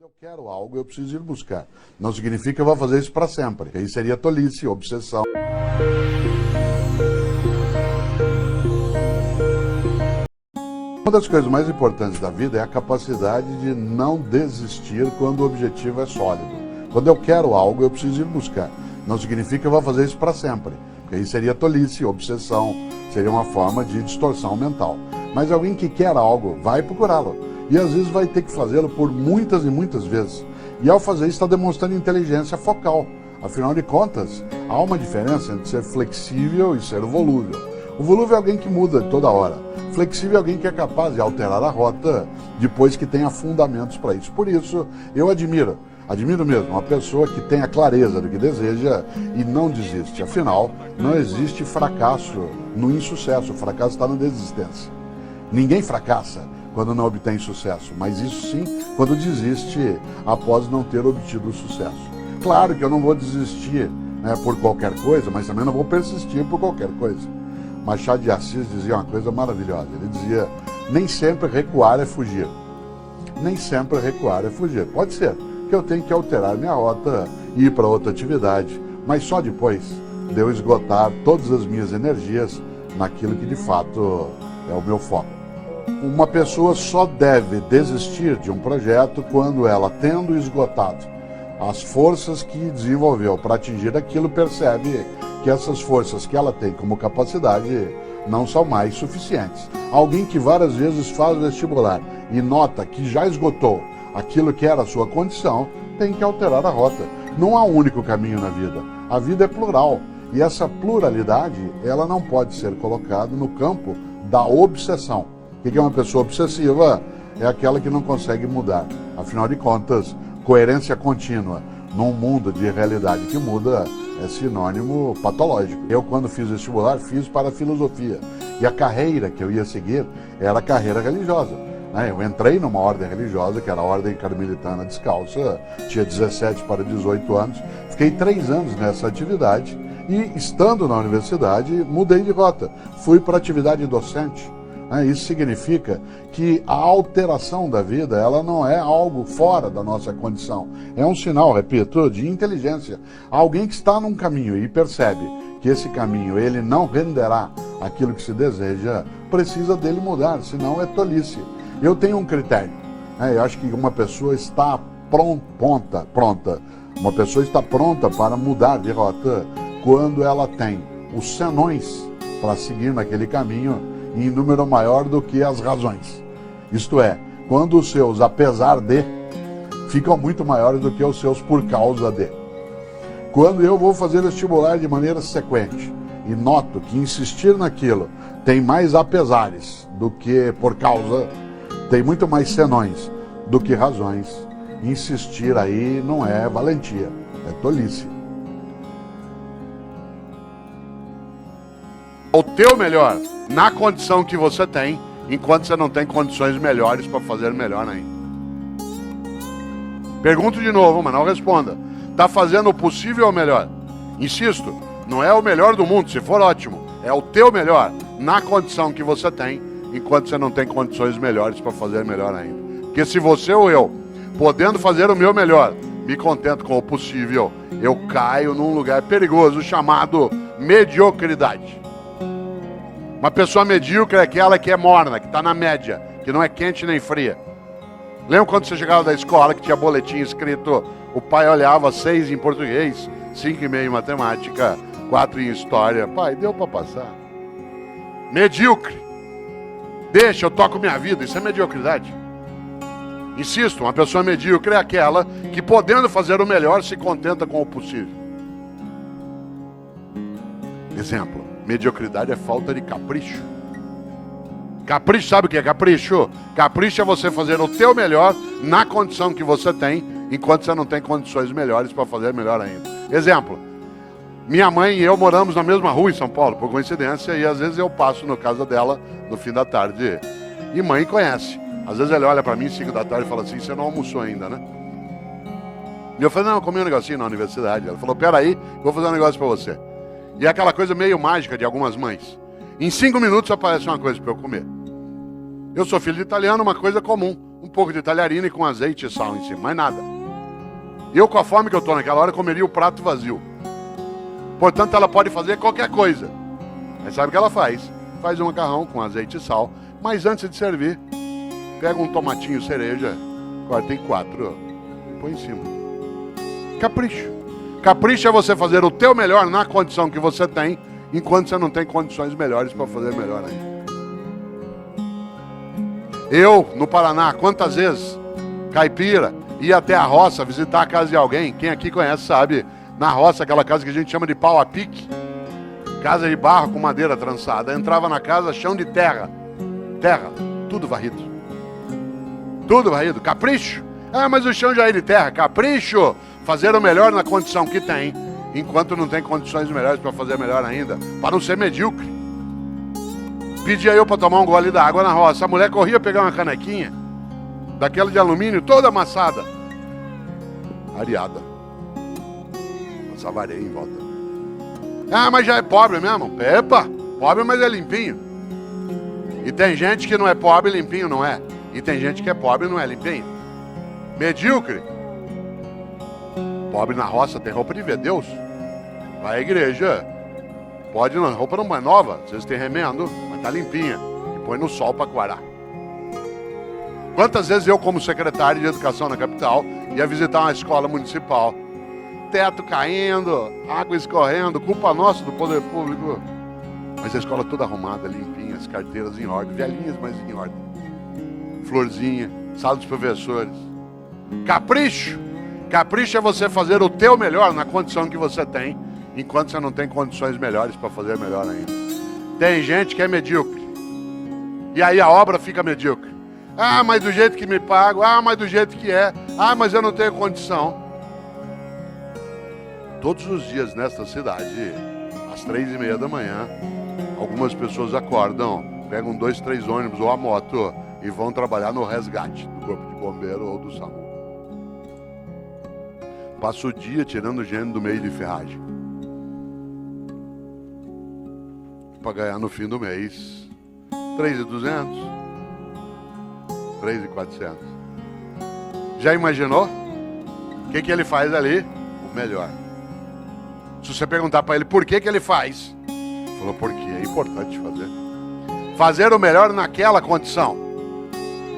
Eu quero algo, eu preciso ir buscar. Não significa que eu vou fazer isso para sempre. Aí seria tolice, obsessão. Uma das coisas mais importantes da vida é a capacidade de não desistir quando o objetivo é sólido. Quando eu quero algo, eu preciso ir buscar. Não significa que eu vou fazer isso para sempre. Aí seria tolice, obsessão, seria uma forma de distorção mental. Mas alguém que quer algo, vai procurá-lo. E às vezes vai ter que fazê-lo por muitas e muitas vezes. E ao fazer isso está demonstrando inteligência focal. Afinal de contas, há uma diferença entre ser flexível e ser volúvel. O volúvel é alguém que muda toda hora. Flexível é alguém que é capaz de alterar a rota depois que tenha fundamentos para isso. Por isso, eu admiro mesmo uma pessoa que tem a clareza do que deseja e não desiste. Afinal, não existe fracasso no insucesso. O fracasso está na desistência. Ninguém fracassa quando não obtém sucesso, mas isso sim quando desiste após não ter obtido o sucesso. Claro que eu não vou desistir por qualquer coisa, mas também não vou persistir por qualquer coisa. Machado de Assis dizia uma coisa maravilhosa. Ele dizia, nem sempre recuar é fugir. Nem sempre recuar é fugir. Pode ser que eu tenha que alterar minha rota e ir para outra atividade, mas só depois de eu esgotar todas as minhas energias naquilo que de fato é o meu foco. Uma pessoa só deve desistir de um projeto quando ela, tendo esgotado as forças que desenvolveu para atingir aquilo, percebe que essas forças que ela tem como capacidade não são mais suficientes. Alguém que várias vezes faz vestibular e nota que já esgotou aquilo que era a sua condição, tem que alterar a rota. Não há um único caminho na vida. A vida é plural. E essa pluralidade, ela não pode ser colocada no campo da obsessão. O que é uma pessoa obsessiva? É aquela que não consegue mudar. Afinal de contas, coerência contínua num mundo de realidade que muda é sinônimo patológico. Eu, quando fiz vestibular, fiz para a filosofia. E a carreira que eu ia seguir era a carreira religiosa. Eu entrei numa ordem religiosa, que era a Ordem Carmelitana Descalça, tinha 17 para 18 anos. Fiquei 3 anos nessa atividade e, estando na universidade, mudei de rota. Fui para a atividade docente. Isso significa que a alteração da vida, ela não é algo fora da nossa condição. É um sinal, repito, de inteligência. Alguém que está num caminho e percebe que esse caminho ele não renderá aquilo que se deseja, precisa dele mudar, senão é tolice. Eu tenho um critério. Eu acho que uma pessoa está pronta. Uma pessoa está pronta para mudar de rota quando ela tem os senões para seguir naquele caminho em número maior do que as razões. Isto é, quando os seus apesar de ficam muito maiores do que os seus por causa de. Quando eu vou fazer vestibular de maneira sequente e noto que insistir naquilo tem mais apesares do que por causa, tem muito mais senões do que razões, insistir aí não é valentia, é tolice. O teu melhor na condição que você tem, enquanto você não tem condições melhores para fazer melhor ainda. Pergunto de novo, mas não responda. Está fazendo o possível ou o melhor? Insisto, não é o melhor do mundo, se for ótimo. É o teu melhor na condição que você tem, enquanto você não tem condições melhores para fazer melhor ainda. Porque se você ou eu, podendo fazer o meu melhor, me contento com o possível, eu caio num lugar perigoso chamado mediocridade. Uma pessoa medíocre é aquela que é morna, que está na média, que não é quente nem fria. Lembra quando você chegava da escola que tinha boletim escrito, o pai olhava 6 em português, 5,5 em matemática, 4 em história. Pai, deu para passar. Medíocre. Deixa, eu toco minha vida. Isso é mediocridade. Insisto, uma pessoa medíocre é aquela que, podendo fazer o melhor, se contenta com o possível. Exemplo. Mediocridade é falta de capricho. Capricho, sabe o que é capricho? Capricho é você fazer o teu melhor na condição que você tem, enquanto você não tem condições melhores para fazer melhor ainda. Exemplo, minha mãe e eu moramos na mesma rua em São Paulo, por coincidência, e às vezes eu passo na casa dela no fim da tarde. E mãe conhece. Às vezes ela olha para mim 5 da tarde e fala assim, você não almoçou ainda, né? E eu falei, não, eu comi um negocinho na universidade. Ela falou, peraí, vou fazer um negócio para você. E é aquela coisa meio mágica de algumas mães. Em 5 minutos aparece uma coisa para eu comer. Eu sou filho de italiano, uma coisa comum. um pouco de talharina e com azeite e sal em cima, mais nada. Eu, com a fome que eu tô naquela hora, comeria o prato vazio. Portanto, ela pode fazer qualquer coisa. Mas sabe o que ela faz? Faz um macarrão com azeite e sal, mas antes de servir, pega um tomatinho cereja, corta em 4 e põe em cima. Capricho. Capricho é você fazer o teu melhor na condição que você tem, enquanto você não tem condições melhores para fazer melhor ainda. Eu, no Paraná, quantas vezes, caipira, ia até a roça visitar a casa de alguém, quem aqui conhece sabe, na roça, aquela casa que a gente chama de pau a pique, casa de barro com madeira trançada, entrava na casa, chão de terra, tudo varrido. Tudo varrido, capricho. Ah, mas o chão já é de terra, capricho. Fazer o melhor na condição que tem, enquanto não tem condições melhores para fazer melhor ainda, para não ser medíocre. Pedia eu para tomar um gole d'água na roça, a mulher corria pegar uma canequinha, daquela de alumínio, toda amassada, areada. Passava areia em volta. Ah, mas já é pobre mesmo. Epa, pobre, mas é limpinho. E tem gente que não é pobre e limpinho não é. E tem gente que é pobre e não é limpinho. Medíocre. Pobre na roça tem roupa de ver Deus. Vai à igreja. Pode não, roupa não é nova. Vocês têm remendo, mas tá limpinha. E põe no sol para coarar. Quantas vezes eu, como secretário de educação na capital, ia visitar uma escola municipal. Teto caindo, água escorrendo, culpa nossa do poder público. Mas a escola toda arrumada, limpinha, as carteiras em ordem, velhinhas, mas em ordem. Florzinha, sala dos professores. Capricho. Capricho é você fazer o teu melhor na condição que você tem, enquanto você não tem condições melhores para fazer melhor ainda. Tem gente que é medíocre. E aí a obra fica medíocre. Ah, mas do jeito que me pago. Ah, mas do jeito que é. Ah, mas eu não tenho condição. Todos os dias nesta cidade, às 3:30 da manhã, algumas pessoas acordam, pegam 2, 3 ônibus ou a moto e vão trabalhar no resgate do Corpo de Bombeiro ou do SAMU. Passa o dia tirando gente do meio de ferragem. Para ganhar no fim do mês 3.200, 3.400. Já imaginou? O que ele faz ali? O melhor. Se você perguntar para ele por que ele faz, ele falou, porque é importante fazer. Fazer o melhor naquela condição.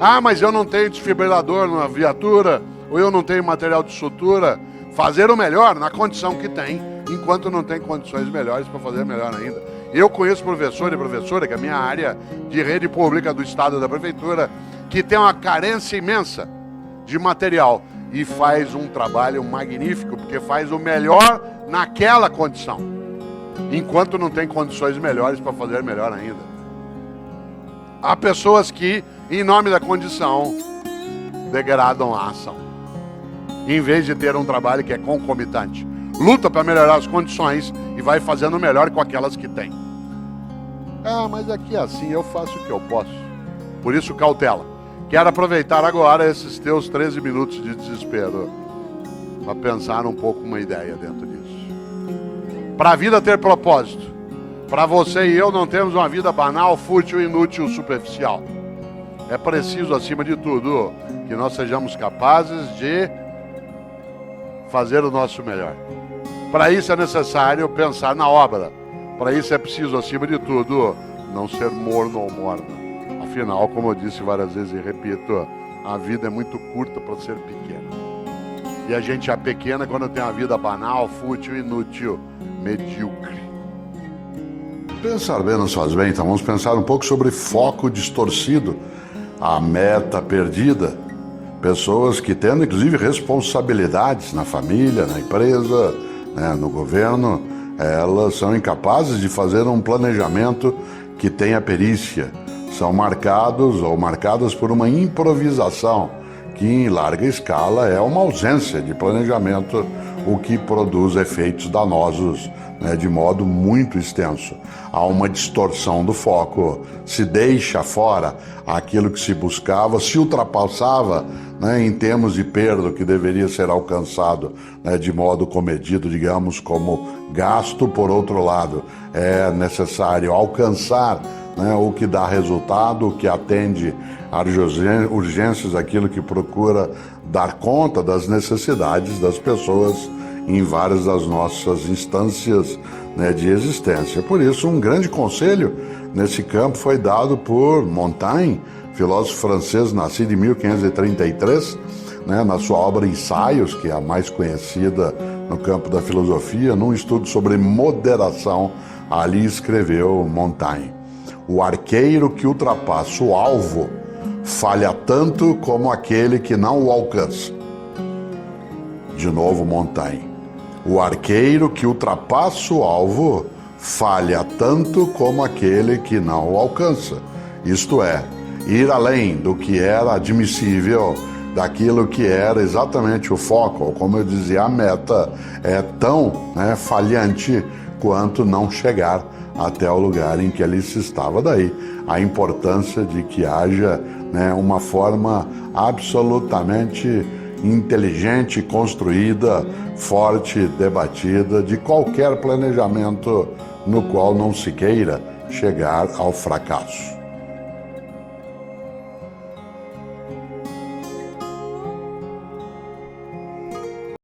Ah, mas eu não tenho desfibrilador na viatura, ou eu não tenho material de sutura. Fazer o melhor na condição que tem, enquanto não tem condições melhores para fazer melhor ainda. Eu conheço professor e professora, que é a minha área de rede pública do estado da prefeitura, que tem uma carência imensa de material e faz um trabalho magnífico, porque faz o melhor naquela condição, enquanto não tem condições melhores para fazer melhor ainda. Há pessoas que, em nome da condição, degradam a ação, em vez de ter um trabalho que é concomitante. Luta para melhorar as condições e vai fazendo melhor com aquelas que tem. Ah, mas aqui é assim, eu faço o que eu posso. Por isso, cautela. Quero aproveitar agora esses teus 13 minutos de desespero para pensar um pouco uma ideia dentro disso. Para a vida ter propósito, para você e eu não termos uma vida banal, fútil, inútil, superficial. É preciso, acima de tudo, que nós sejamos capazes de fazer o nosso melhor. Para isso é necessário pensar na obra. Para isso é preciso, acima de tudo, não ser morno ou morna. Afinal, como eu disse várias vezes e repito, a vida é muito curta para ser pequena. E a gente é pequena quando tem uma vida banal, fútil, inútil, medíocre. Pensar bem nos faz bem, então vamos pensar um pouco sobre foco distorcido, a meta perdida. Pessoas que tendo inclusive responsabilidades na família, na empresa, no governo, elas são incapazes de fazer um planejamento que tenha perícia. São marcados ou marcadas por uma improvisação, que em larga escala é uma ausência de planejamento, o que produz efeitos danosos, de modo muito extenso. Há uma distorção do foco, se deixa fora aquilo que se buscava, se ultrapassava em termos de perda que deveria ser alcançado de modo comedido, digamos, como gasto. Por outro lado, é necessário alcançar né, o que dá resultado, o que atende às urgências, aquilo que procura dar conta das necessidades das pessoas em várias das nossas instâncias, né, de existência. Por isso, um grande conselho nesse campo foi dado por Montaigne, filósofo francês nascido em 1533, né, na sua obra Ensaios, que é a mais conhecida no campo da filosofia, num estudo sobre moderação, ali escreveu Montaigne: o arqueiro que ultrapassa o alvo falha tanto como aquele que não o alcança. De novo, Montaigne: o arqueiro que ultrapassa o alvo falha tanto como aquele que não o alcança. Isto é, ir além do que era admissível, daquilo que era exatamente o foco, ou como eu dizia, a meta, é tão, né, falhante quanto não chegar até o lugar em que ali se estava. Daí a importância de que haja, né, uma forma absolutamente inteligente, construída, forte, debatida, de qualquer planejamento no qual não se queira chegar ao fracasso.